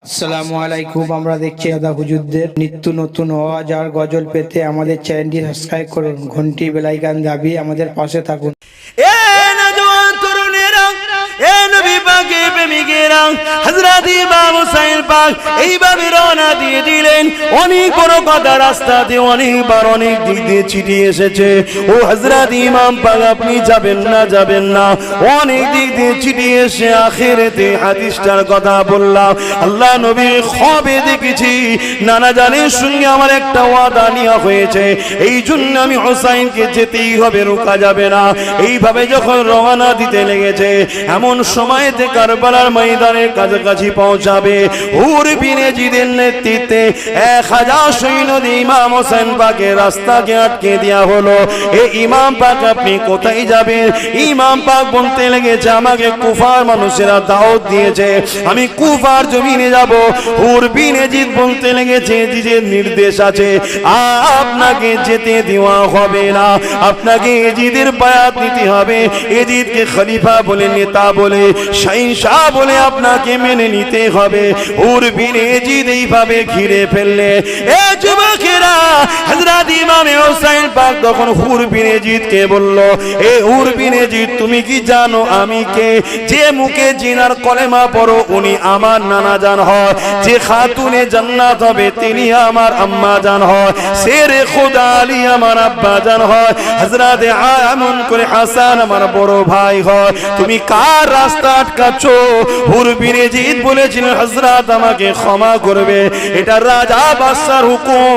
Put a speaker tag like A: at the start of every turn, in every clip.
A: আসসালামু আলাইকুম। আমরা দেখছি দাদা হুজুরদের নিত্য নতুন আওয়াজ আর গজল পেতে আমাদের চ্যানেলটি সাবস্ক্রাইব করুন, ঘন্টি বেলাইকান দাবি আমাদের পাশে থাকুন।
B: এ নওজোয়ান তরুণেরা, এ নবী পাকের প্রেমিকেরা, হযরত ইমাম হুসাইন পাক এইভাবে রওনা দিয়ে দিলেন। অনেক বড় কথা, রাস্তাতে অনেকবার অনেক দিক দিয়ে চিঠি এসেছে, ও হযরত ইমাম পাক আপনি যাবেন না, অনেক দিক দিয়ে চিঠি এসে আখিরাতে হাদিসটার কথা বললাম। আল্লাহ নবী খবে দেখেছি, নানা জানের সঙ্গে আমার একটা ওয়াদা নেওয়া হয়েছে, এই জন্য আমি হুসাইনকে যেতেই হবে, রোকা যাবে না। এইভাবে যখন রওনা দিতে লেগেছে, এমন সময়তে কারবালার ময়দানের কাছাকাছি পৌঁছাবে। হুর বিন ইয়াজিদের নেতৃত্বে 1000 সৈন্য দিয়ে ইমাম হোসেন পাকের রাস্তাকে আটকে দেওয়া হলো। এ ইমাম পাক আপনি কোথায় যাবেন? ইমাম পাক বলতে লেগেছে, আমাকে কুফার মানুষেরা দাওয়াত দিয়েছে, আমি কুফার জমিনে যাব। হুর বিন ইয়াজিদ বলতে লেগেছে, যে নির্দেশ আছে আপনাকে যেতে দেওয়া হবে না, আপনাকে ইয়াজিদের বায়াত নিতে হবে, ইয়াজিদকে খলিফা বলে, নেতা বলে, শাহিনশাহ বলে আপনাকে মেনে নিতে হবে। হুর বিন ইয়াজিদ এইভাবে ঘিরে ফেললে। এ যুবকেরা, হযরত ইমাম হোসেন পাক তখন হুর বিন ইয়াজিদকে বলল, এ হুর বিন ইয়াজিদ তুমি কি জানো আমি কে? যে মুখে জিনার কলেমা পড়ো উনি আমার নানা জান হয়, যে খাতুনে জান্নাত হবে তিনি আমার আম্মা জান হয়, শেরে খোদা আলী আমার আব্বা জান হয়, হযরত আমন করে হাসান আমার বড় ভাই হয়, তুমি কার রাস্তা আটকাচ্ছো? হুর বিন ইয়াজিদ বলেছিলেন, হযরত আমাকে ক্ষমা করবে, এটা রাজা বাদশার হুকুম,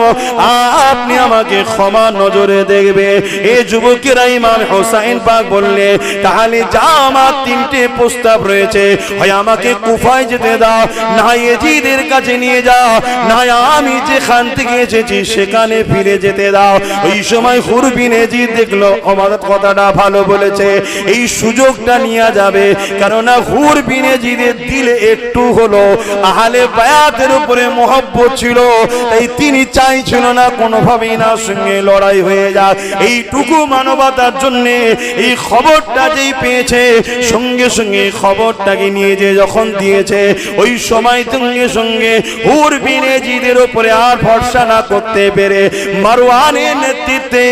B: আপনি আমাকে ক্ষমা নজরে দেখবে। এই যুবকেরা ইমাম হোসেন পাক বললে, তাহলে যা আমার 3টে প্রস্তাব রয়েছে, হয় আমাকে কুফায় যেতে দাও, না ইয়াজিদের কাছে নিয়ে যাও, না আমি যেখান থেকে এসেছি সেখানে ফিরে যেতে দাও। ওই সময় হুর বিন ইয়াজিদ দেখলো আমার কথাটা ভালো বলেছে, এই সুযোগটা নিয়ে যাবে, কেননা হুর বিন ইয়াজিদের দিলে একটু হলো আহলে বায়াতের উপরে মহব্বত ছিল, তাই তিনি চাইছিল না কোনোভাবেই না সঙ্গে লড়াই হয়ে যাক। এইটুকু মানবতার জন্য এই খবরটা যেই পেয়েছে, সঙ্গে সঙ্গে খবরটাকে নিয়ে যে যখন দিয়েছে, ওই সময় সঙ্গে সঙ্গে হুর বিন ইয়াজিদের উপরে আর ভরসা না করতে পেরে মারওয়ানের নেতৃত্বে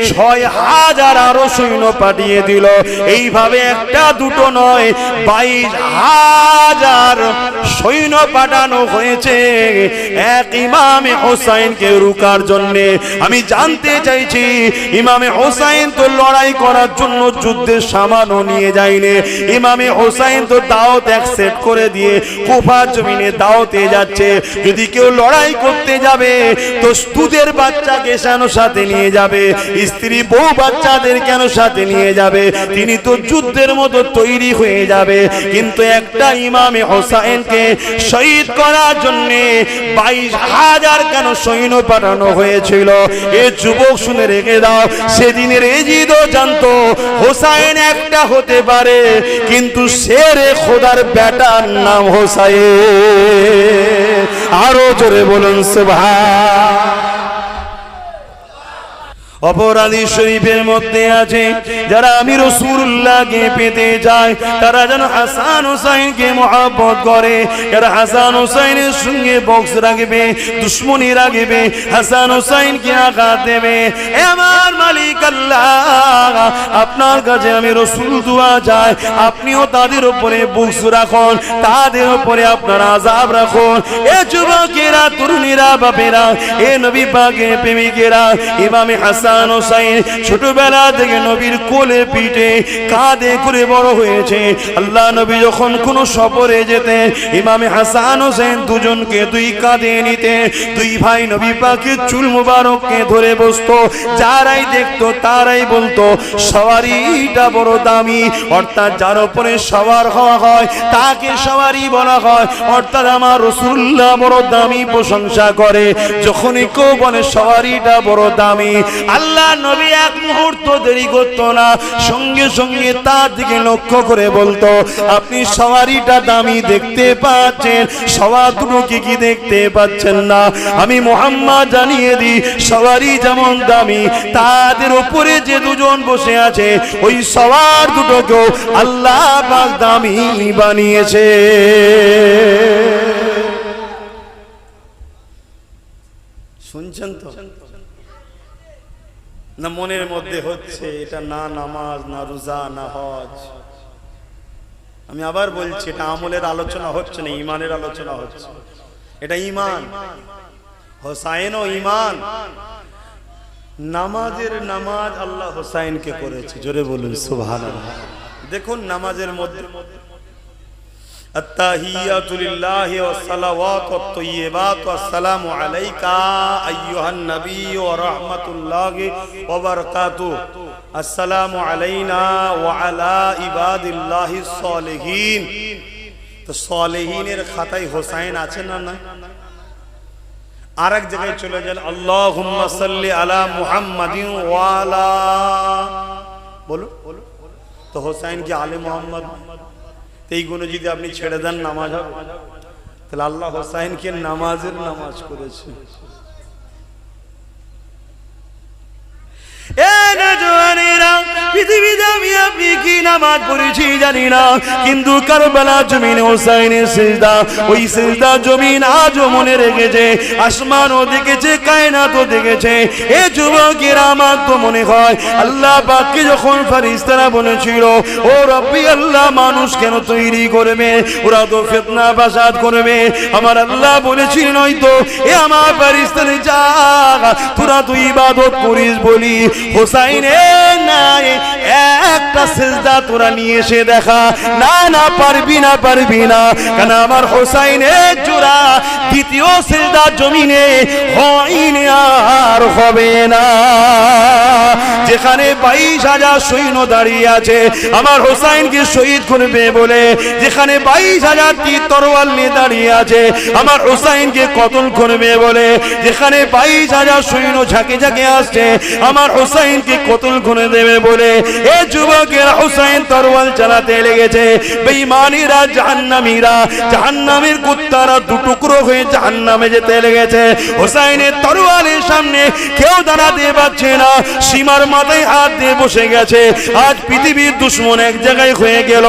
B: 6000 আরো সৈন্য পাঠিয়ে দিল। এইভাবে একটা দুটো নয়, 22000 সৈন্য পাঠানো হয়েছে এক ইমামে হোসেনকে রুকার জন্য। আমি জানতে চাইছি, ইমামে হোসেন তো লড়াই করার জন্য যুদ্ধের সামানও নিয়ে যায়নি, ইমামে হোসেন তো দাওয়াত অ্যাকসেপ্ট করে দিয়ে কুফা জমিনে দাওয়াতে যাচ্ছে। যদি কেউ লড়াই করতে যাবে তো দুধের বাচ্চাকে কেন সাথে নিয়ে যাবে, স্ত্রী বউ বাচ্চাদের কেন সাথে নিয়ে যাবে? তিনি তো যুদ্ধের মতো তৈরি হয়ে যাবে। কিন্তু একটা ইমামে হোসেনকে শহীদ করার জন্য 22000 কেন সৈন্য পাঠানো হয়েছিল? এ যুবক শুনে রেখে দাও, সেদিনের ইয়াজিদও জানতো হোসেন একটা হতে পারে, কিন্তু শেরে খোদার বেটার নাম হোসেন। আরো জোরে বলুন সুবহান। অপরাধী শরীফের মধ্যে আছে, যারা আমি রাসূলুল্লাহকে পেতে যায় তারা যেন হাসান হুসাইনকে মহব্বত করে, যারা হাসান হুসাইনের সঙ্গে বক্স রাখবে, দুশ্মনী রাখবে, হাসান হুসাইনকে আঘাত দেবে। আমার মালিক আল্লাহ, আপনার কাছে আমি রাসূল দোয়া চাই, আপনিও তাদের উপরে বক্স রাখুন, তাদের উপরে আপনার আযাব রাখুন। এ যুবকেরা, তরুণীরা, বাপেরা, এ নবী পাকের প্রেমিকেরা, ইমামে হাসান হোসেন ছোটবেলা থেকে নবীর কোলে পিঠে কাঁধে করে বড় হয়েছে। আল্লাহ নবী যখন কোন সফরে যেতেন, ইমামে হাসান হোসেন দুজনকে দুই কাঁধে নিতে, দুই ভাই নবী পাকের চুল মুবারককে ধরে বসতো। যারাই দেখতো তারাই বলতো সওয়ারিটা বড় দামি, অর্থাৎ যার উপরে সওয়ার হওয়া হয় তাকে সওয়ারি বলা হয়, অর্থাৎ আমার রাসূলুল্লাহ বড় দামি প্রশংসা করে। যখনই কেউ বলে সওয়ারিটা বড় দামি, আল্লাহ নবী এক মুহূর্ত দেরি করতো না, সঙ্গে সঙ্গে তার দিকে লক্ষ্য করে বলতো, আপনি সওয়ারিটা দামি দেখতে পাচ্ছেন, সওয়ার দুটো কি দেখতে পাচ্ছেন না? আমি মুহাম্মদ জানিয়ে দিই, সওয়ারি যেমন দামি, তাদের উপরে যে দুজন বসে আছে ওই সওয়ার দুটোকেও আল্লাহ পাক দামি বানিয়েছে। শুনছেন তো না? মনের মধ্যে হচ্ছে এটা না নামাজ, না রোজা, না হজ। আমি আবার বলছি, এটা আমলের আলোচনা হচ্ছে না, ইমানের আলোচনা হচ্ছে। এটা ইমান, হোসাইন ও ইমান। নামাজের নামাজ আল্লাহ হোসাইনকে করেছে, জোরে বলুন সুবহানাল্লাহ। দেখুন নামাজের মধ্যে আত্তাহিয়াতু লিল্লাহি ওয়াস সালাওয়াতু ওয়াত তাইয়্যিবাতু আসসালামু আলাইকা আইয়ুহান নবী ওয়া রাহমাতুল্লাহি ওয়া বারাকাতুহু আসসালামু আলাইনা ওয়া আলা ইবাদিল্লাহিস সালিহিন। তো সালিহিনের খাতায় হোসাইন আছে না? না। আর এক জায়গায় চলে যান, আল্লাহুম্মা সাল্লি আলা মুহাম্মাদিন ওয়া আলা, বলো। তো হোসাইন কি আলে মুহাম্মদ? এইগুলো যদি আপনি ছেড়ে দেন নামাজ হবে? তাহলে আল্লাহ হোসাইনকে নামাজের নামাজ করেছে। পৃথিবীতে আমি আপনি কি নামাজ পড়েছি জানি না, কিন্তু কারবালা জমিনে হোসাইনের সিজদা, ওই সিজদা জমিন আজও মনে রেখেছে, আসমানও দেখেছে, কায়নাতও দেখেছে। এ যুবকেরা, আমার তো মনে হয় আল্লাহ পাককে যখন ফেরেশতারা বলেছিল, ও রব্বি আল্লাহ, মানুষ কেন তৈরি করবে? ওরা তো ফিতনা ফাসাদ করবে। আমার আল্লাহ বলেছিলেন, হয়তো এ আমার ফেরেশতারা, যা তোরা তো ইবাদত করিস বলি হোসাইনের নাই একটা সিজদা তোরা নিয়ে এসে দেখা। না না, পারবি না, পারবি না, কারণ আমার হোসাইনের জোড়া দ্বিতীয় সিজদা জমিনে হয়নি আর হবে না। যেখানে 22,000 সৈন্য দাঁড়িয়ে আছে আমার হোসাইনকে শহীদ করবে বলে, যেখানে 22,000 তীর তরোয়াল নিয়ে দাঁড়িয়ে আছে আমার হোসাইনকে কতল করবে বলে, যেখানে 22,000 সৈন্য ঝাঁকে ঝাঁকে আসছে আমার হোসাইনকে কতল করে দেবে বলে, এ যুবকেরা হোসাইন তরোয়াল চালাতে লেগেছে। বেঈমানীরা, জাহান্নামীরা, জাহান্নামের কুত্তারা দুটুকরো হয়ে জাহান্নামে যেতে লেগেছে। হোসাইনের তরোয়ালের সামনে কেউ দাঁড়াতে পারছে না, সীমার মাথায় হাত দিয়ে বসে গেছে। আজ পৃথিবীর দুশ্মন এক জায়গায় হয়ে গেল,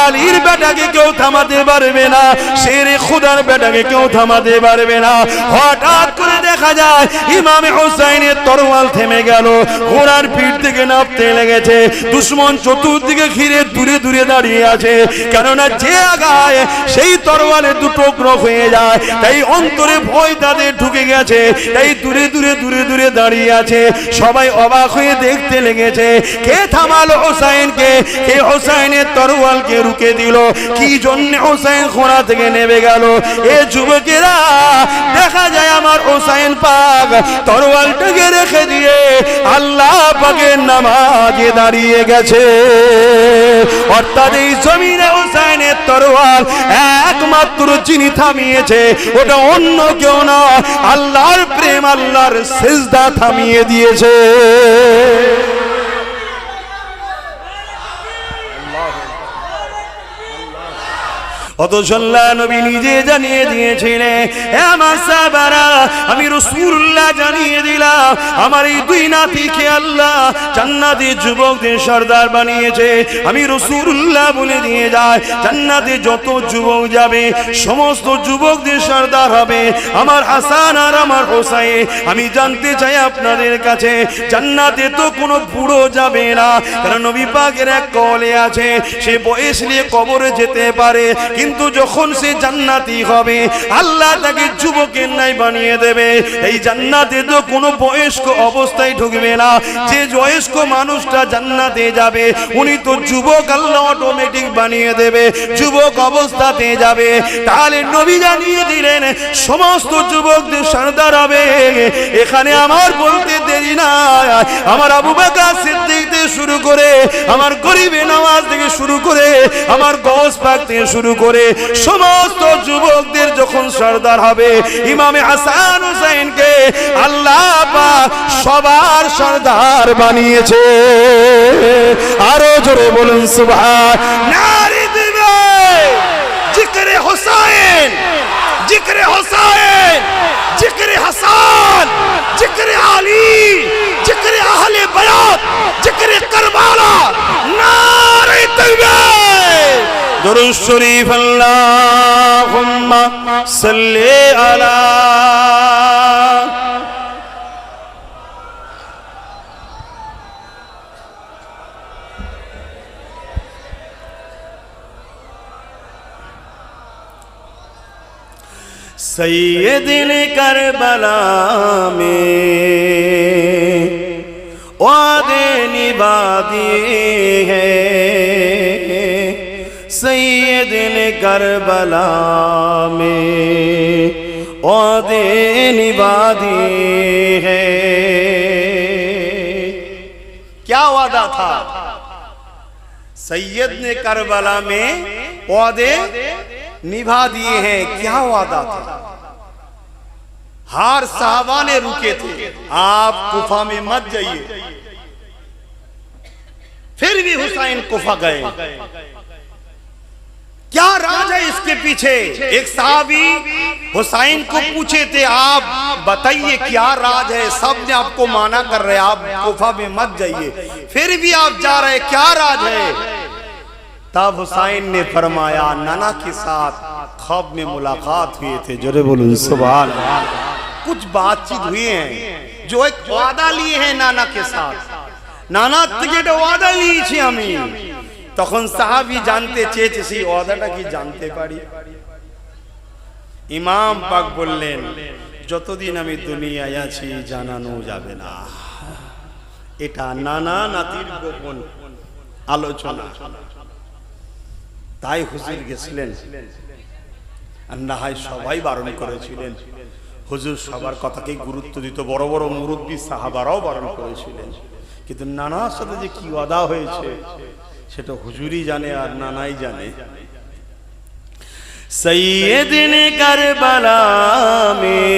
B: আলীর বেটাকে কেউ থামাতে পারবে না, শেরে খুদার বেটাকে কেউ থামাতে পারবে না। হঠাৎ করে দেখা যায় ইমামে হোসাইনের তরোয়াল থেমে গেল, ঘোড়ার পিঠ থেকে নামতে লেগেছে। দুশ্মন চতুর্দিকে ঘিরে দূরে দূরে দাঁড়িয়ে আছে, কেননা যে আগায় সেই তরোয়ালে দুটুকরো হয়ে যায়। তাই অন্তরে ভয় তাদের ঢুকে গেছে, তাই দূরে দূরে দূরে দূরে দাঁড়িয়ে আছে। সবাই অবাক হয়ে দেখতে লেগেছে, কে থামালো হোসাইনকে, কে হোসাইনের তরোয়ালকে রুকে দিল, কি জন্য হোসাইন ঘোড়া থেকে নেমে গেল। এ যুবকেরা, দেখা যায় আমার হোসাইন পাক তরোয়ালটাকে রেখে দিয়ে আল্লাহ পাকের নামাজে দাঁড়িয়ে গেছে। অর্থাৎ এই জমিনে হোসাইনের তরোয়াল একমাত্র যিনি থামিয়েছে ওটা অন্য কেউ না, আল্লাহর প্রেম, আল্লাহর সিজদা থামিয়ে দিয়েছে। অথচ আল্লাহ নবী নিজে জানিয়ে দিয়েছিলেন, হে আমার সাহাবারা, আমি রাসূলুল্লাহ জানিয়ে দিলাম আমার এই দুই নাতিকে আল্লাহ জান্নাতে যুবকদের সর্দার বানিয়েছে। আমি রাসূলুল্লাহ বলে দিয়ে যায়, জান্নাতে যত যুবক যাবে সমস্ত যুবকদের সর্দার হবে আমার হাসান আর আমার হোসাইন। আমি জানতে চাই আপনাদের কাছে, জান্নাতে তো কোনো বুড়ো যাবে না, কারণ নবী পাকের এক কওলে আছে, সে বয়স নিয়ে কবরে যেতে পারে, কিন্তু যখন সে জান্নাতি হবে আল্লাহ তাকে যুবকের ন্যায় বানিয়ে দেবে। এই জান্নাতে তো কোনো বয়স্ক অবস্থায় ঢুকবে না, যে বয়স্ক মানুষটা জান্নাতে যাবে উনি তো যুবক, আল্লাহ অটোমেটিক বানিয়ে দেবে, যুবক অবস্থাতে যাবে। তাহলে নবী জানিয়ে দিলেন সমস্ত যুবকদের সর্দার হবে। এখানে আমার বলতে দেরি না, আমার আবু বকর সিদ্দিক থেকে শুরু করে, আমার গরিবে নওয়াজ থেকে শুরু করে, আমার গৌস পাক থেকে শুরু করে সমস্ত যুবকদের যখন সর্দার হবে, ইমামে হাসান হুসাইনকে আল্লাহ পাক সবার সর্দার বানিয়েছে। আরো জোরে বলুন সুবহান। নারে দিবে জিকরে হুসাইন, জিকরে হুসাইন, জিকরে হাসান, জিকরে আলী, জিকরে আহলে বায়াত, জিকরে কারবালা। নারে দিবে দুরূদ শরীফ, আল্লাহুম্মা সাল্লি আলা सैयद करबला में वादे निभा दिए हैं, सैयद करबला में वादे निभा दिए हैं। क्या वादा था? सैयद ने करबला में वादे निभा दिए हैं। क्या वादा था? हर साहबा ने रुके थे, आप कुफा में मत जाइए, फिर भी हुसैन कुफा गए। क्या राज है इसके पीछे? एक साहबी हुसैन को पूछे थे, आप बताइए क्या राज है? सब ने आपको माना कर रहे, आप कुफा में मत जाइए, फिर भी आप जा रहे, क्या राज है? तब हुसैन ने फरमाया, नाना के साथ ख्वाब में मुलाकात हुए थे। जोरे बोलूं सुभान अल्लाह। कुछ बातचीत हुई है, जो एक वादा लिए हैं नाना के साथ। नाना থেকে ওয়াদা নিয়েছি আমি। তখন সাহাবী জানতে চেয়েছে সেই ওয়াদাটা কি জানতে পারি? ইমাম পাক বললেন, যতদিন আমি দুনিয়ায় আছি জানানো যাবে না। এটা নানা নাতির গোপন আলোচনা। তাই হুজুর গেছিলেন, আর না হয় সবাই বারণ করেছিলেন। হুজুর সবার কথাকে গুরুত্ব দিত, বড় বড় মুরব্বী সাহাবারাও বারণ করেছিলেন। কিন্তু নানার সাথে যে কি ওয়াদা হয়েছে সেটা হুজুরই জানে আর নানাই জানে। सैयद करबला में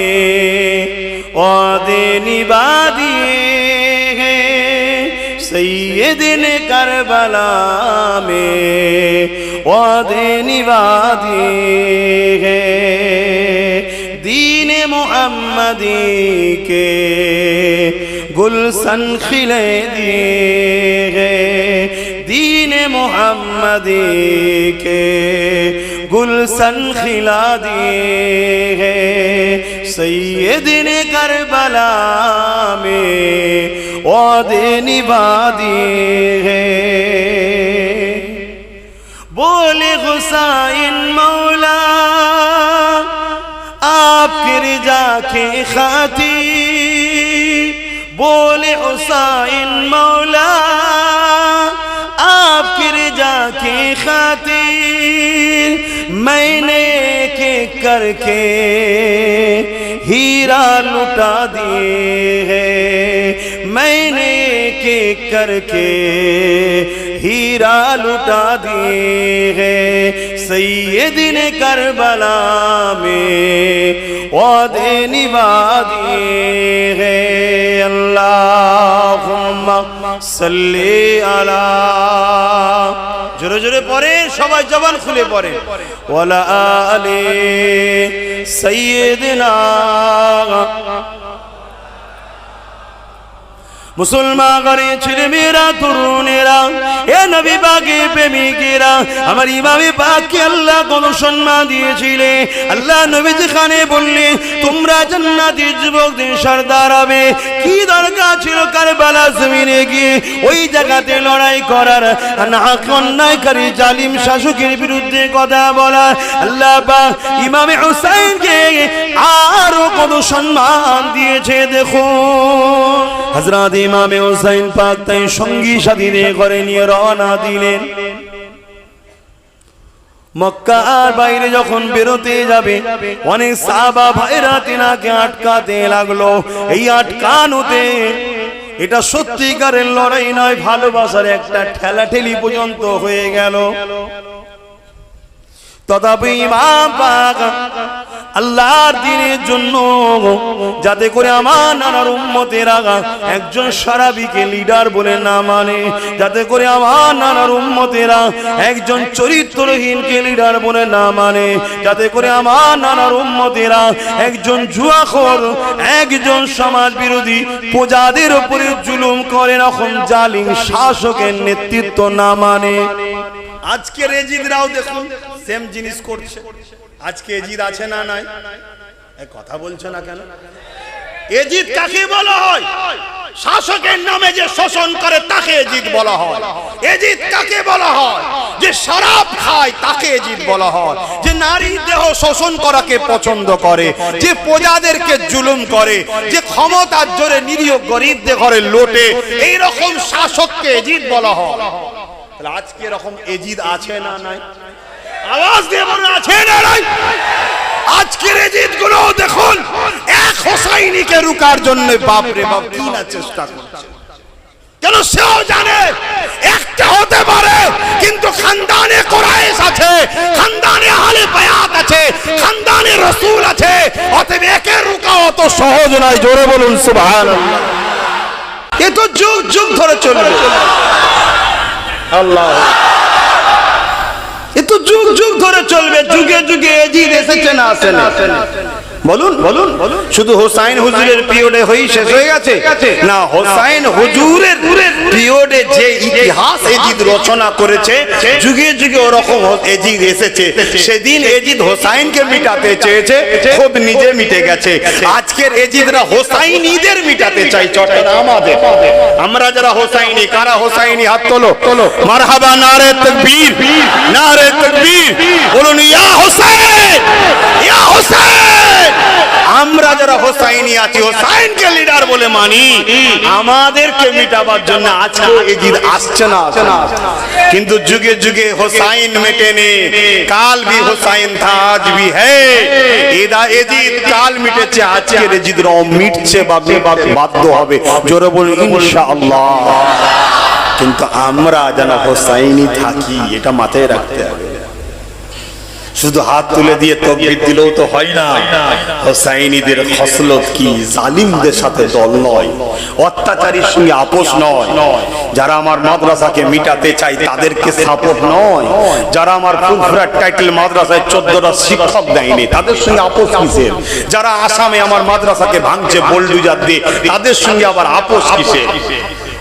B: वादे निभा दिए हैं, सैयद करबला में वादे निभा दिए हैं। दीन मुहम्मदी के गुलशन खिले दिए हैं, दीन मुहम्मदी के गुलशन खिला दिए हैं। सैयद करबला में वादे निभा दिए हैं। बोले हुसैन मौला आपकी रिजा के खातिर, बोले हुसैन मौला आपकी रिजा के खातिर मैंने के करके हीरा लुटा दिए हैं, मैंने के करके हीरा लुटा दिए हैं। सैयद करबला में वादे निभा दिए हैं। अल्लाहुम्मा सल्ली अला, जोरे जोरे पढ़े, सबाई जबान खुले पढ़े, वाला आले सैयदना। मुसलमान घरे ছেলে মেয়েরা তরুণেরা, এ নবী পাকের প্রেমিকেরা, আমার ইমামে পাককে আল্লাহ কত সম্মান দিয়েছিলেন। আল্লাহ নবী যেখানে বললেন তোমরা জান্নাতের যুবকদের সর্দার হবে, কি দরকার ছিল কারবালা জমিনে গিয়ে ওই জায়গাতে লড়াই করার, নাহক অন্যায়কারী জালিম শাসকের বিরুদ্ধে কথা বলা। আল্লাহ পাক ইমামে হুসাইনকে আরো কত সম্মান দিয়েছে দেখুন। হযরত ইমামে হুসাইন পাক তাই সঙ্গী সাথীদের ঘরে নিয়ে রওনা দিলেন। মক্কার বাইরে যখন বেরোতে যাবে অনেক সাহাবা ভাইরা তিনাকে আটকাতে লাগলো। এই আটকানোতে এটা সত্যিকারের লড়াই নয়, ভালোবাসার একটা ঠেলাঠেলি পর্যন্ত হয়ে গেল। তথাপি ইমাম পাক আল্লাহর দ্বীনের জন্য, যাতে করে আমার নানার উম্মতেরা একজন সারাবিকে লিডার বলে না মানে, যাতে করে আমার নানার উম্মতেরা একজন চরিত্রহীনকে লিডার বলে না মানে, যাতে করে আমার নানার উম্মতেরা একজন জুয়াখোর, একজন সমাজ বিরোধী, প্রজাদের উপরে জুলুম করে এরকম জালিম শাসকের নেতৃত্ব না মানে। আজকে রেজিদরাও দেখুন সেম জিনিস করছে। আজকে এজিদ আছে না নাই? কথা বলছে না কেন? এজিদ কাকে বলা হয়?
C: শাসকের নামে যে শোষণ করে তাকে এজিদ বলা হয়। এজিদ কাকে বলা হয়? যে শরাব খায় তাকে এজিদ বলা হয়। যে নারী দেহ শোষণ করাকে পছন্দ করে, যে প্রজাদেরকে জুলুম করে, যে ক্ষমতার জোরে নিরীহ গরিবদের ঘরে লোটে, এই রকম শাসককে এজিদ বলা হয়। তাহলে আজকে এরকম এজিদ আছে না নাই? আওয়াজ দিয়ে বলুন, আছে না নাই? আজকের এজিদ গুলো দেখুন, এক হোসাইনিকে রুকার জন্য বাপ রে বাপ কি না চেষ্টা করছে। কেন সেও জানে একটা হতে পারে, কিন্তু খানদানে কুরাইশ আছে, খানদানে আহলে বায়াত আছে, খানদানে রাসূল আছে, অতএব একে রুকা অত সহজ নয়। জোরে বলুন সুবহানাল্লাহ। এ তো যুগ যুগ ধরে চলবে। আল্লাহ, এ তো যুগ যুগ ধরে চলবে। যুগে যুগে এজিদ এসেছে না আসে না? বলুন বলুন বলুন। শুধু হোসাইন হুজুরের পিরিয়ডে হই শেষ হয়ে গেছে না? হোসাইন হুজুরের পিরিয়ডে যে ইতিহাস এজিদ রচনা করেছে, যুগে যুগে ওরকম এজিদ এসেছে। সেদিন এজিদ হোসাইনকে মিটাতে চেয়েছে, খুব নিজে মিটে গেছে। আজকের এজিদরা হোসাইনিদের মিটাতে চাই। চটটা আমাদের, আমরা যারা হোসাইনি, কারা হোসাইনি? হাত তোলো তোলো। মারহাবা, নারে তাকবীর, নারে তাকবীর। বলুন ইয়া হোসেন, ইয়া হোসেন। আমরা যারা হোসাইনি আছি, হোসাইনকে লিডার বলে মানি, আমাদেরকে মিটাবার জন্য আজকে এজিদ আসছে না। কিন্তু যুগে যুগে হোসাইন মেটেনি, কাল भी হোসাইন था आज भी है। এদা এজিদ কাল মিটেছে, আজকের এজিদরাও মিটছে, বাধ্য হবে। জোরে বলুন ইনশাআল্লাহ। কিন্তু আমরা যেন হোসাইনি থাকি, এটা মাথায় রাখতে হবে। শুধু হাত তুলে দিয়ে তাকবীর দিলেও তো হয় না। হোসাইনিদের খসলত কি? জালিমদের সাথে দল নয়, অত্যাচারীর সঙ্গে আপোষ নয়। যারা আমার মাদ্রাসাকে মিটাতে চাই তাদেরকে সাপোর্ট নয়। যারা আমার ফুলফুরা টাইটেল মাদ্রাসায় 14টা শিক্ষক দেয়নি তাদের সঙ্গে আপোষ কিসের? যারা আসামে আমার মাদ্রাসাকে ভাঙছে বোলডুজার দিয়ে, তাদের সঙ্গে আবার আপোষ কিসের?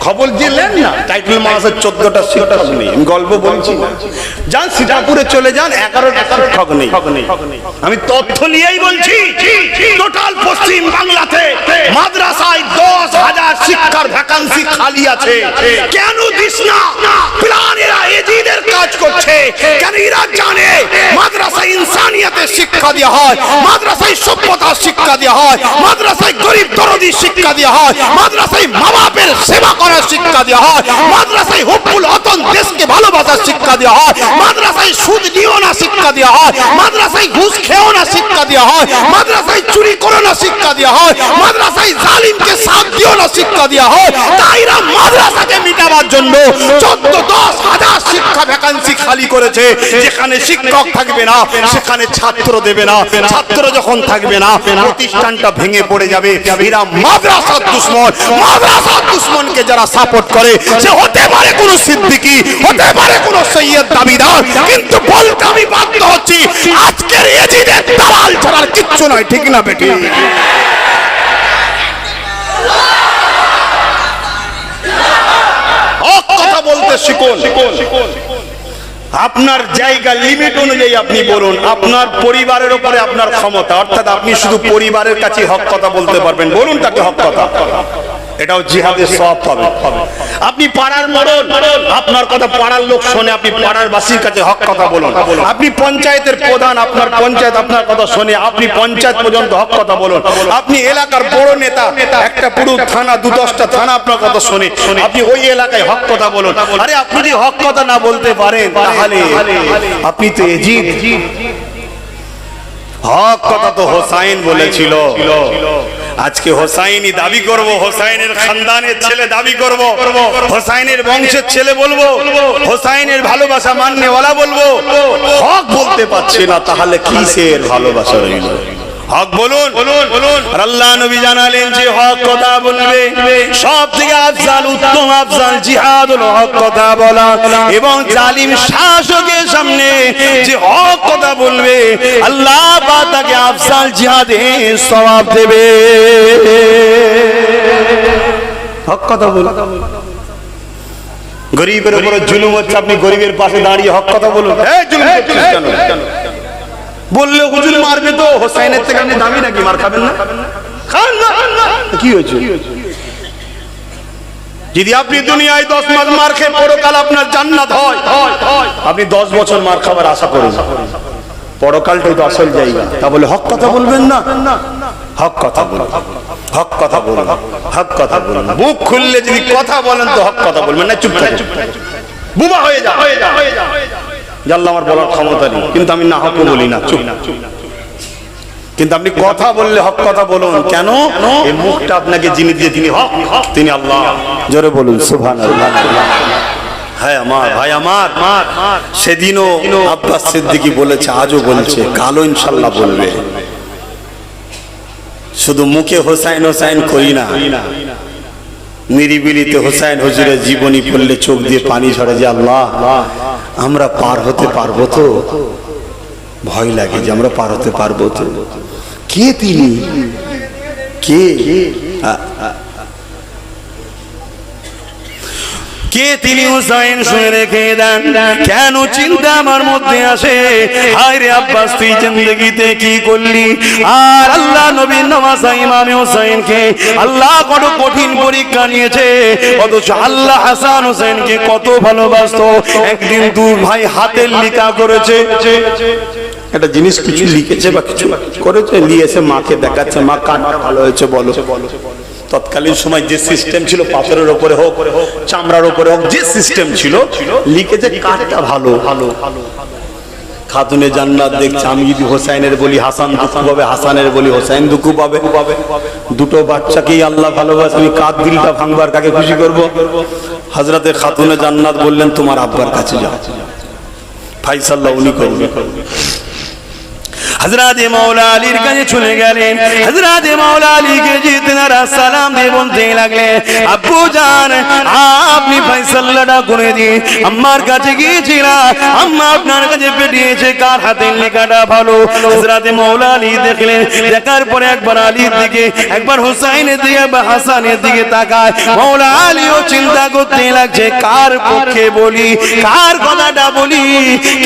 C: খবর দিলেন না? টাইটেল মাদ্রাসায় 14টা শিক্ষক নেই, আমি গল্প বলছি না। যান সিতাপুরে চলে যান, 11টা শিক্ষক নেই। আমি তথ্য নিয়েই বলছি। টোটাল পশ্চিম বাংলাতে মাদ্রাসায় 10,000 শিক্ষার ভ্যাকান্সি খালি আছে। কেন দিস না? প্ল্যানেরা এজিদের কাজ করছে। কেন এরা জানে মাদ্রাসায় ইনসানিয়াতের শিক্ষা দেওয়া হয়, মাদ্রাসায় সভ্যতার শিক্ষা দেওয়া হয়, মাদ্রাসায় গরিব দরদি শিক্ষা দেওয়া হয়, মাদ্রাসায় মা বাপের সেবা করার শিক্ষা দেওয়া হয়, মাদ্রাসায় হুব্বুল ওয়াতন দেশকে ভালোবাসার শিক্ষা দেওয়া হয়, মাদ্রাসায় সুদ নিও না শিক্ষা দেওয়া হয়, মাদ্রাসায় ঘুষ খেও না শিক্ষা দেওয়া হয়, মাদ্রাসায় চুরি করো না শিক্ষা দেওয়া হয়, মাদ্রাসায় জালিমকে সাথ দিও না শিক্ষা দেওয়া হয়। তাইরা মাদ্রাসাকে মিটাবার জন্য 14-10,000 শিক্ষা ভ্যাকান্সি খালি করেছে। যেখানে শিক্ষক থাকবে না সেখানে ছাত্র দেবে না, ছাত্র যখন থাকবে না প্রতিষ্ঠানটা ভেঙে পড়ে যাবে। এরা মাদ্রাসার দুশমন। মাদ্রাসার দুশমনকে যারা সাপোর্ট করে সে হতে পারে কোন সিদ্দিকী, হতে পারে কোন সৈয়দ দাবিদার, কিন্তু বলতে আমি বাধ্য হচ্ছি আজকের এজিদের দালাল ছাড়ার কিচ্ছু নয়। ঠিক না বেটি? কথা বলতে শিখুন। আপনার জায়গা লিমিট অনুযায়ী আপনি বলুন। আপনার পরিবারের উপরে আপনার ক্ষমতা, অর্থাৎ আপনি শুধু পরিবারের কাছে হক কথা বলতে পারবেন, বলুন তাকে হক কথা। এটাও জিহাদের সওয়াব পাবে। আপনি পাড়ার মরণ, আপনার কথা পাড়ার লোক শোনে, আপনি পাড়ার বাসীর কাছে হক কথা বলুন। আপনি পঞ্চায়েতের প্রধান, আপনার পঞ্চায়েত আপনার কথা শোনে, আপনি পঞ্চায়েত পর্যন্ত হক কথা বলুন। আপনি এলাকার বড় নেতা, একটা পুরো থানা 2-10টা থানা আপনার কথা শোনে, আপনি ওই এলাকায় হক কথা বলুন। আরে আপনি যদি হক কথা না বলতে পারেন তাহলে আপনি তো এজিদ। হক কথা তো হোসাইন বলেছিল। আজকে হোসাইনি দাবি করব, হোসাইনের খানদানের ছেলে দাবি করব, হোসাইনের বংশের ছেলে বলবো, হোসাইনের ভালোবাসা মাননেওয়ালা বলবো। হক বলতে পারছে না, তাহলে কিসের ভালোবাসা রইল? হক বলুন বলুন। আল্লাহ নবী জানালেন যে হক কথা বলবে সব থেকে আফজাল, উত্তম আফজাল জিহাদ হলো হক কথা বলা। এবং জালিম শাসকের সামনে যে হক কথা বলবে আল্লাহ পাক তাকে আফজাল জিহাদের সওয়াব দেবে। হক কথা বলুন। গরিবের উপর জুলুম হচ্ছে, আপনি গরিবের পাশে দাঁড়িয়ে হক কথা বলুন। এই জুলুম করছিস কেন? বললে হুজুর মারবে তো, হোসাইনের থেকে আপনি দামি নাকি? মার খাবেন না? খান না। কি হয়েছে? যদি আপনি দুনিয়ায় 10 মাস মার খেয়ে পরকাল আপনার জান্নাত হয়, আপনি 10 বছর মার খাবার আশা করেন, পরকালটাই তো আসল জায়গা। তা বলে হক কথা বলবেন না, হক কথা বলুন, হক কথা বলুন, হক কথা বলুন। মুখ খুললে যদি কথা বলেন তো হক কথা বলবেন না, চুপ থাকুন, বুবা হয়ে যা। জানলা আমার বলার ক্ষমতা নেই, কিন্তু আমি না হক বলি না, চুপ। কিন্তু আপনি কথা বললে হক কথা বলুন। কেন? এই মুখটা আপনাকে যিনি দিয়ে তিনি হক, তিনি আল্লাহ। জোরে বলুন সুবহানাল্লাহ। হ্যাঁ আমার ভাই, আমার সেদিনও আব্বাস সিদ্দিকী বলেছে, আজও বলছে, কালও ইনশাল্লাহ বলবে। শুধু মুখে হোসাইন হোসাইন করি না, নিরিবিলিতে হোসাইন হুজুরের জীবনী পড়লে চোখ দিয়ে পানি ঝরে যে আল্লাহ আমরা পার হতে পারবো তো? ভয় লাগে যে আমরা পার হতে পারবো তো? কে তিনি, কে
B: কে তিনি হুসাইন শুনে রেখে দেন। কেন চিন্তা আমার মধ্যে আসে, হায় রে আব্বাস তুই জিন্দেগিতে কি করলি? আর আল্লাহ নবীর নওয়াজ ইমাম হুসাইনকে আল্লাহ কত কঠিন পরীক্ষা নিয়েছে, অথচ আল্লাহ হাসান হুসাইনকে কত ভালোবাসতো। একদিন দূর ভাই হাতের লিখা করেছে,
C: একটা জিনিস কিছু লিখেছে বা কিছু করেছে, নিয়ে এসে মাকে দেখাচ্ছে, মা কানটা ভালো হয়েছে বলো। তৎকালীন সময় যে সিস্টেম ছিল, পাথরের উপরে হোক চামড়ার উপরে হোক, যে সিস্টেম ছিল, লিখেছে কাঠটা ভালো। খাতুনে জান্নাত দেখছে, আমি যদি হোসাইনের বলি হাসান দুঃখ পাবে, হাসানের বলি হোসাইন দুঃখ পাবে। দুটো বাচ্চাকেই আল্লাহ ভালোবাসে, আমি কার দিলটা ভাঙবার, কাকে খুশি করব? হযরতে খাতুনে জান্নাত বললেন তোমার আব্বার কাছে যাও, ফাইসাল্লাহ উনি করবে।
B: হযরতে মাওলা আলীর কাছে চলে গেলেন। হযরতে মাওলা আলীকে জিতনারা সালাম দিয়ে বলতে লাগলেন, আব্বু জান আপনি ফয়সালাটা করে দিন। আম্মার কাছে গিয়েছিলাম, আম্মা আপনার কাছে পাঠিয়েছে, কার হাতের লেখাটা ভালো? হযরতে মাওলা আলী দেখলেন, দেখার পরে একবার আলীর দিকে, একবার হুসাইনের দিকে বা হাসানের দিকে তাকায়। মাওলা আলীও চিন্তা করতে লাগছে, কার পক্ষে বলি, কার কথাটা বলি?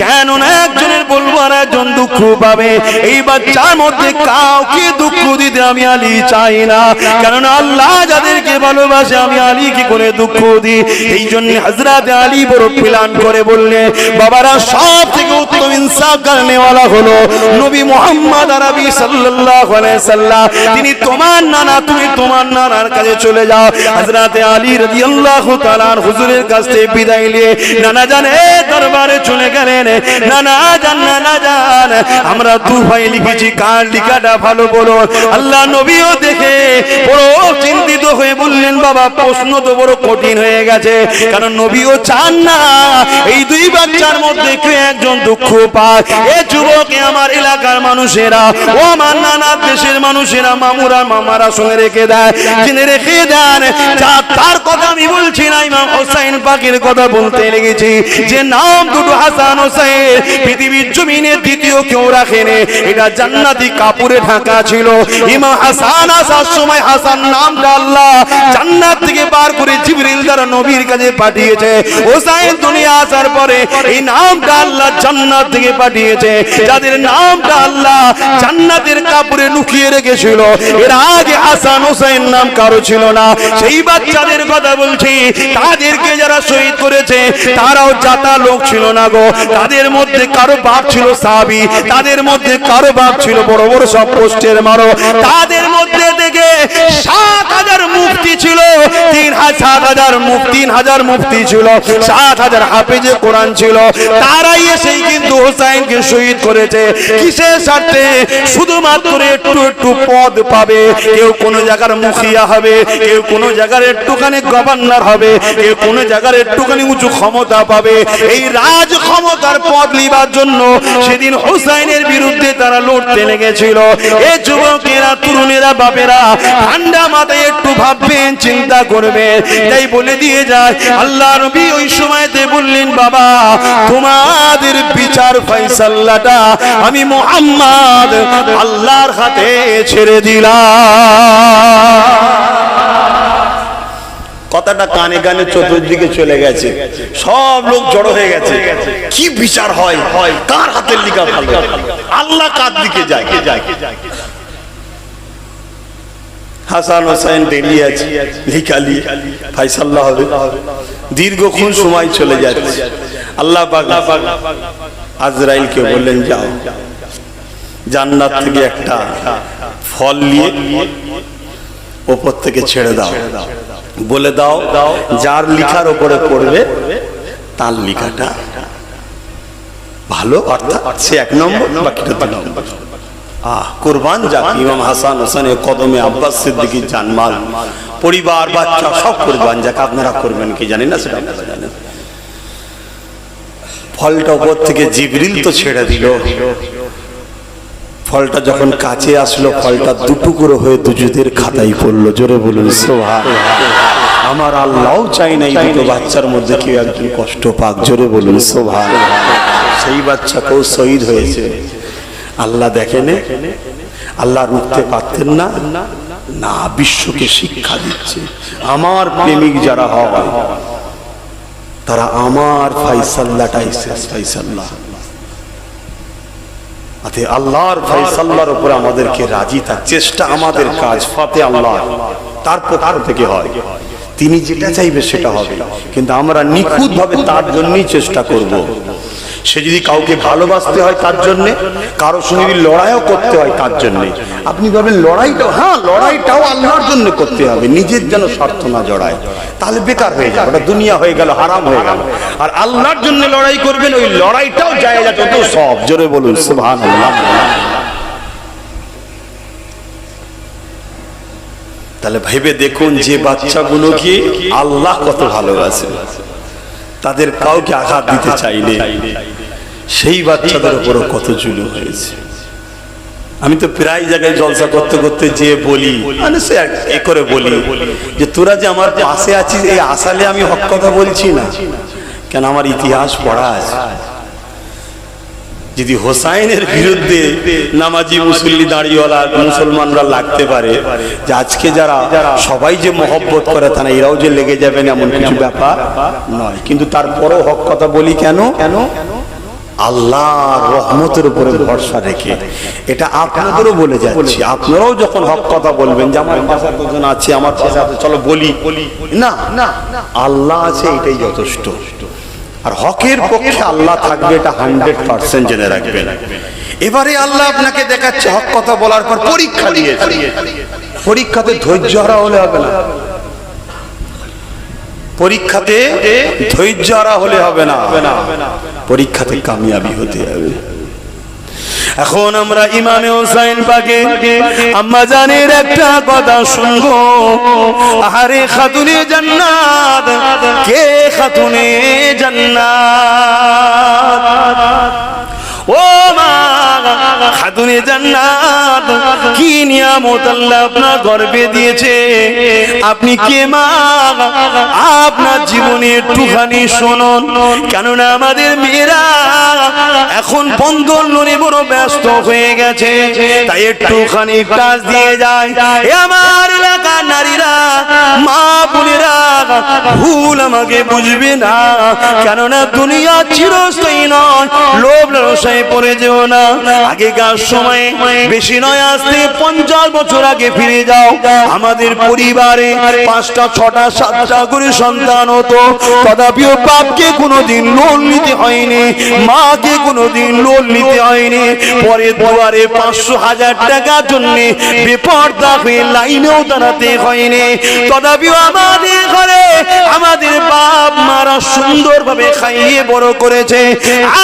B: কেন না একজনের বলবো আর একজন দুঃখ পাবে। এই বাচ্চার মধ্যে কাউকে দুঃখ দিতে আমি আলী চাই না, কারণ আল্লাহ যাদেরকে ভালোবাসে আমি আলী কি করে দুঃখ দিই? এই জন্য হযরত আলী বড় প্ল্যান করে বললেন, বাবারা সব থেকে উত্তম ইনসাফ করনেওয়ালা হলো নবী মুহাম্মদ আরবি সাল্লাল্লাহু আলাইহি সাল্লাম। তিনি তোমার নানা, তুমি তোমার নানার কাছে চলে যাও। হযরত আলী রাদিয়াল্লাহু তাআলা হুজুরের কাছ থেকে বিদায় নিয়ে নানা জানের দরবারে চলে গেলেন। নানা জান আমরা দু ভাই লিখেছি, কার লেখাটা ভালো বলো? আল্লাহ নবীও দেখে বড় চিন্তিত হয়ে বললেন, বাবা প্রশ্ন তো বড় কঠিন হয়ে গেছে, কারণ নবীও চান না এই দুই বাচ্চার মধ্যে কেউ একজন দুঃখ পায়। এ যুবকে আমার এলাকার মানুষেরা, ও আমার নানার দেশের মানুষেরা, মামুরা মামারা সঙ্গে রেখে দেয়, জেনে রেখে দেন। যা তার কথা আমি বলছি না, ইমাম হোসাইন পাকের কথা বলতে লেগেছি, যে নাম দুটো হাসান হোসাইন পৃথিবীর জমিনে দ্বিতীয় কেউ রাখেনি। এটা জান্নাতি কাপড়ে ঢাকা ছিল। ইমাম হাসান আসার সময় হাসান নামটা আল্লাহ জান্নাত থেকে বার করে জিবরিল দ্বারা নবীর কাছে পাঠিয়েছে। হোসাইন দুনিয়া আসার পরে এই নামটা আল্লাহ জান্নাত থেকে পাঠিয়েছে। যাদের নামটা আল্লাহ জান্নাতের কাপড়ে লুকিয়ে রেখেছিল, এর আগে হাসান হোসেন নাম কারো ছিল না। সেই বাচ্চাদের কথা বলছি, তাদেরকে যারা শহীদ করেছে তারাও জাতা লোক ছিল না গো। তাদের মধ্যে কারো বাপ ছিল সাহাবী, তাদের মধ্যে কারো বাপ ছিল বড় বড় সব পোস্টের মারো। তাদের মধ্যে থেকে ৭,০০০ মুফতি ছিল, ৩,০০০ মুফতি ছিল, ৭,০০০ হাফেজে কোরআন ছিল। তারাই এসেই কিন্তু হোসাইনকে শহীদ করেছে। কিসের স্বার্থে? শুধুমাত্র একটু একটু পদ পাবে। কেউ কোনো জায়গার মুখিয়া হবে, কেউ কোনো জায়গার একটুখানি গভর্নর হবে, কেউ কোনো জায়গার একটুখানি উঁচু ক্ষমতা পাবে। এই রাজ ক্ষমতার পদ লিবার জন্য সেদিন হোসাইনের বিরুদ্ধে তারা লড়তে লেগেছিল। এই যুবকেরা, তরুণেরা, বাপেরা ঠান্ডা মাথায় একটু ভাববেন, চিন্তা করবেন। তাই বলে দিয়ে যায়, আল্লাহ নবী ওই সময়তে বললেন, বাবা তোমাদের বিচার ফয়সালাটা আমি মুহাম্মদ আল্লাহর হাতে ছেড়ে দিলাম।
C: কথাটা কানে কানে চতুর্দিকে চলে গেছে, সব লোক জড়ো হয়ে গেছে। কি বিচার হয়? কার হাতের লিখা ভালো? আল্লাহ কার দিকে যায়? হাসান হোসেন দাঁড়িয়ে আছে, লিখালি ফাইসাল্লাহ হবে, দীর্ঘক্ষণ সময় চলে যাচ্ছে। আল্লাহ পাক আজরাইলকে বললেন, যাও জান্নাত থেকে একটা ফল নিয়ে ওপর থেকে ছেড়ে দাও, বলে দাও যার লিখার ওপরে পড়বে তার লিখাটা ভালো, অর্থাৎ সে 1 নম্বর, বাকিটা 2 নম্বর। কুরবান যাক ইমাম হাসান হোসেনের কদমে আব্বাস সিদ্দিকীর জানমাল, পরিবার, বাচ্চা সব কুরবান যাক। আপনারা করবেন কি জানেন না, সেটা আপনারা জানেন। ফলটা উপর থেকে জিবরিল তো ছেড়ে দিল, ফলটা যখন কাছে আসলো ফলটা 2 টুকরো হয়ে দুজুদের খাতায় পড়লো। জোরে বলুন সুবহানাল্লাহ। আমার আল্লাহও চাই না এই দুটো বাচ্চার মধ্যে কেউ একজন কষ্ট পাক। জোরে বলুন সুবহানাল্লাহ। সেই বাচ্চাকেও শহীদ হয়েছে। আল্লাহ দেখেন, আল্লাহ রুখতে পারতেন না, না বিশ্বকে শিক্ষা দিচ্ছে। আমার প্রেমিক যারা হয় তারা আমার ফাইসাল্লাটাই শেষ ফাইসাল্লাহ। আল্লাহর ফাইসাল্লার উপরে আমাদেরকে রাজি থাক, চেষ্টা আমাদের কাজ, ফাতে আল্লাহ তার পক্ষ থেকে হয়, তিনি যেটা চাইবে সেটা হবে, কিন্তু আমরা নিখুঁত ভাবে তার জন্যই চেষ্টা করব। সে যদি কাউকে ভালোবাসতে হয় তার জন্য, কারো সঙ্গে যদি লড়াইও করতে হয় তার জন্য। আপনি ভাবেন লড়াইটাও, হ্যাঁ লড়াইটাও আল্লাহর জন্য করতে হবে, নিজের যেন স্বার্থ না জড়ায়, তাহলে বেকার হয়ে যাবে, ওটা দুনিয়া হয়ে গেল, হারাম হয়ে গেল। আর আল্লাহর জন্য লড়াই করবেন, ওই লড়াইটাও যায় যত সব। জোরে বলুন সুবহানাল্লাহ। তাহলে ভেবে দেখুন যে বাচ্চাগুলোকে আল্লাহ কত ভালোবাসে, তাদের কাউকে আঘাত দিতে চাইলে সেই বাচ্চাদের উপরও কত জুলুম হয়েছে। আমি তো প্রায় জায়গায় জলসা করতে করতে যে বলি, মানে সে এ করে বলি যে তোরা যে আমার পাশে আছিস, এই আসালে আমি হক কথা বলছি না, কেন আমার ইতিহাস পড়া আছে। যদি হোসাইনের বিরুদ্ধে নামাজি মুসল্লি দাঁড়িয়েওয়ালা মুসলমানরা লাগতে পারে, যে আজকে যারা সবাই যে মহব্বত করে তা না, এরাও যে লেগে যাবেন এমন কিছু ব্যাপার নয়। কিন্তু তারপরেও হক কথা বলি কেন? আল্লাহর রহমতের উপরে ভরসা রেখে। এটা আপনাদেরও বলে যাচ্ছি, আপনারাও যখন হক কথা বলবেন যে আমার পাশে দুজন আছে, আমার পাশে আছে, চলো বলি, না না, আল্লাহ আছে এটাই যথেষ্ট। আর হকের পক্ষে আল্লাহ থাকবে, এটা 100% জেনে রাখবেন। এবারে আল্লাহ আপনাকে দেখাচ্ছে হক কথা বলার পর পরীক্ষা দিয়েছে। পরীক্ষাতে ধৈর্য হারা হলে হবে না, পরীক্ষাতে ধৈর্য হারা হলে হবে না, পরীক্ষাতে কামিয়াবি হতে হবে। এখন আমরা ইমামে হোসেন পাকে আম্মা জানের একটা কথা শুনবো। আহারে খাতুনে জান্নাত, কে খাতুনে জান্নাত? ও মা খাতুনে জান্নাত, কি নিয়ামত আল্লাহ আপনার গর্বে দিয়েছে। আপনি কে মা? আপনার জীবনে একটুখানি শুনুন, কেননা আমাদের মেয়েরা এখন বন্ধন লোনে বড় ব্যস্ত হয়ে গেছে, তাই একটুখানি কাজ দিয়ে যায়। আমার এলাকার নারীরা, মা বোনেরা, ভুল আমাকে বুঝবে না, কেননা দুনিয়া চিরস্থায়ী নয়, লোভ লালসায় পড়ে যেও না। আগেকার সময় বেশি নয়, আসতে 50 বছর আগে ফিরে যাও, আমাদের পরিবারে 5টা 6টা 7টা করে সন্তান হতো, তথাপিও বাপকে কোনোদিন লোন নিতে হয়নি, মাকে কোনোদিন লোন নিতে হয়নি। পরে দুয়ারে 500,000 টাকার জন্য বেপরদা হয়ে লাইনেও দাঁড়াতে হয়নি। তথাপিও আমাদের ঘরে আমাদের বাপ মারা সুন্দরভাবে খাইয়ে বড় করেছে,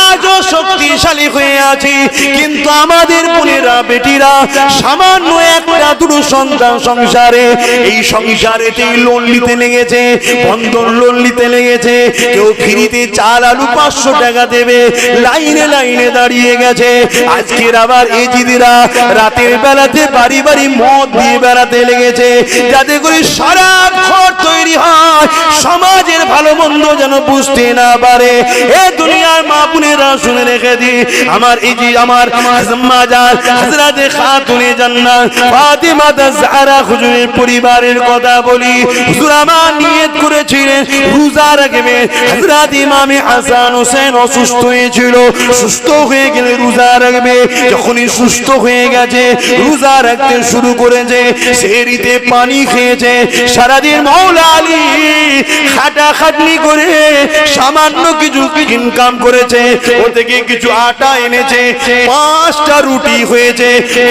C: আজও শক্তিশালী হয়ে আছি। কিন্তু আমাদের বোনেরা বেটিরা সামান্য 1-2 সন্তান সংসারে, এই সংসারেতেই লোন নিতে লেগেছে, বন্ধন লোন নিতে লেগেছে। কেউ ফ্রিতে চাল আলু 500 টাকা দেবে, লাইনে লাইনে দাঁড়িয়ে গেছে। আজকের আবার এই দিদিরা রাতের বেলাতে বাড়ি বাড়ি মদ দিয়ে বেড়াতে লেগেছে, যাতে করে সারা ঘর তৈরি হয়।
B: নয়, সমাজের ভালো মন্দ যেন বুঝতে না পারে। এ দুনিয়ার মা বোনেরা শুনে রেখে দি, আমার এই যে আমার আম্মা জান হযরতে খাতুনে জান্নাত ফাতিমা জাহরা হুজুরের পরিবারের কথা বলি। হুজুর আমার নিয়ত করেছিলেন রোজা রাখবে। হযরত ইমামে হাসান হোসেন অসুস্থ হয়েছিল, সুস্থ হয়ে গেলে রোজা রাখবে। যখনই সুস্থ হয়ে গেছে রোজা রাখতে শুরু করেছে, সেহরিতে পানি খেয়েছে। সারাদিন মাওলা আলী খাটাখাটনি করে সামান্য কিছু ইনকাম করেছে, ও থেকে কিছু আটা এনেছে, 5টা রুটি হয়েছে,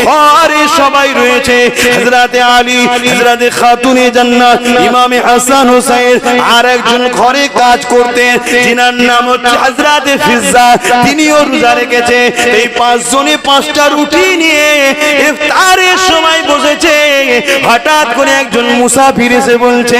B: ঘরে সবাই রয়েছে। হযরতে আলী, হযরতে খাতুনে জান্নাত ইমামে হাসান হোসেন আর একজন ঘরে কাজ করতেন, যিনার নাম হচ্ছে হযরতে ফিজ্জা, তিনিও রোজা রেখেছে। এই 5 জনে 5টা রুটি নিয়ে ইফতারের সময় বসেছে। হঠাৎ করে একজন মুসাফির এসে বলছে,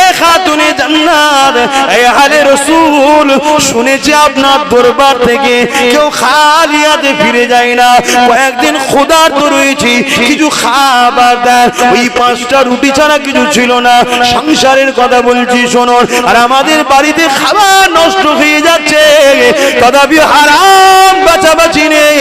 B: এ খাতুনে জান্নাত, এ আলে রাসূল, শুনেছি আপনার দরবার থেকে কেউ খালি হাতে ফিরে যায় না, কয়েকদিন ক্ষুধার্ত রয়েছি, কিছু খাবার দেন। ওই 5টা রুটি ছাড়া কিছু ছিল না। সংসারের কথা বলছি শোনো, আর আমাদের বাড়িতে খাবার নষ্ট হয়ে যাচ্ছে, তথাপি হারাম বাঁচাবাঁচি নেই,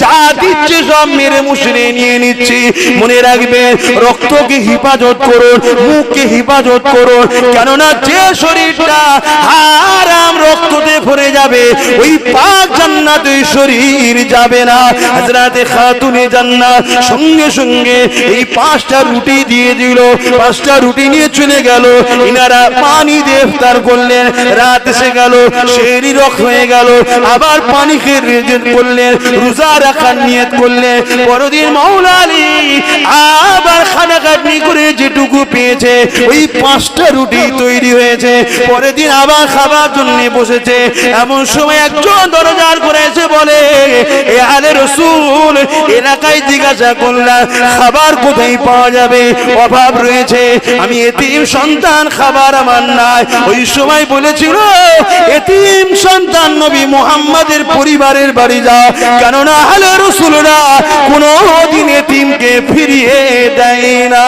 B: যা দিচ্ছে সব মেরে মুশরে নিয়ে নিচ্ছি। মনে রাখবে, রক্তকে হেফাজত করুন, মুখকে হেফাজত করুন, কেননা যে শরীরটা হারাম রক্ততে ভরে যাবে ওই পাক জান্নাতে শরীর যাবে না। হযরতে খাতুনে জান্নাত সঙ্গে সঙ্গে এই 5টা রুটি দিয়ে দিল, 5টা রুটি নিয়ে চলে গেল। ইনারা পানি দিয়ে ইফতার করলেন। রাত এসে গেল, সেহরি রক হয়ে গেল, আবার পানি খেয়ে রেজেট করলেন, রোজা রাখার নিয়ত করলেন। পরদিন মাওলা আলী আবার খাটাখাটনি করে যেটুকু পেয়েছে ওই 5টা রুটি তৈরি হয়েছে। পরের দিন আবার খাবার জন্য বসেছে। এমন সময় একজন দরজার করে এসে বলে, এ আলে রাসূল, এলাকায় জিজ্ঞাসা করলাম খাবার কোথায় পাওয়া যাবে, অভাব রয়েছে, আমি এতিম সন্তান, খাবার আমার নাই। ওই সময় বলেছিল, এতিম সন্তান নবী মুহাম্মাদের পরিবারের বাড়ি যা, কেননা আলে রাসূলরা কোনোদিন এতিমকে ফিরিয়ে দেয় না।